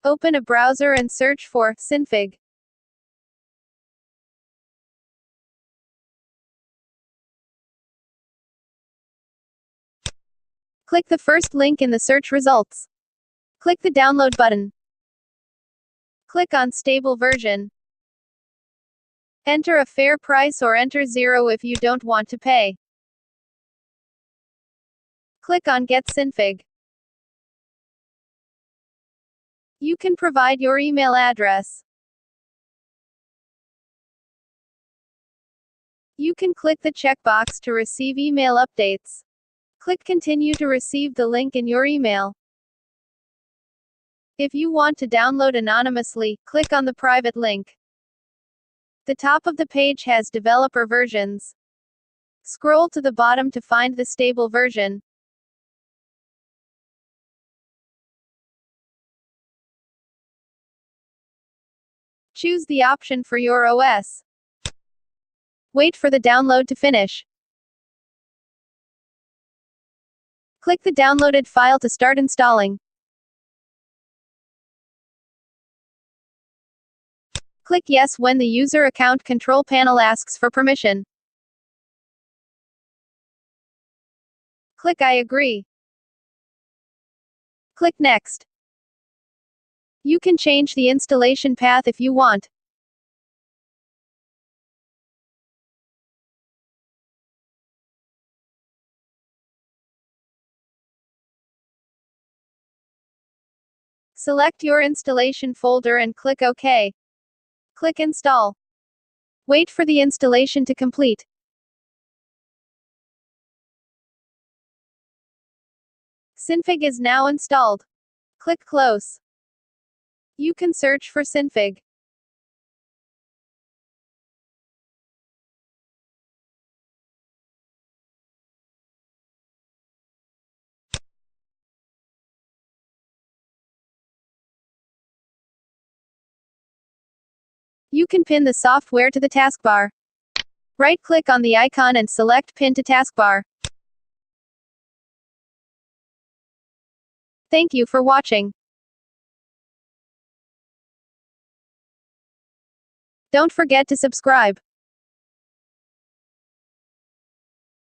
Open a browser and search for Synfig. Click the first link in the search results. Click the download button. Click on stable version. Enter a fair price or enter 0 if you don't want to pay. Click on Get Synfig. You can provide your email address. You can click the checkbox to receive email updates. Click Continue to receive the link in your email. If you want to download anonymously, click on the private link. The top of the page has developer versions. Scroll to the bottom to find the stable version. Choose the option for your OS. Wait for the download to finish. Click the downloaded file to start installing. Click Yes when the user account control panel asks for permission. Click I agree. Click Next. You can change the installation path if you want. Select your installation folder and click OK. Click Install. Wait for the installation to complete. Synfig is now installed. Click Close. You can search for Synfig. You can pin the software to the taskbar. Right-click on the icon and select Pin to Taskbar. Thank you for watching. Don't forget to subscribe.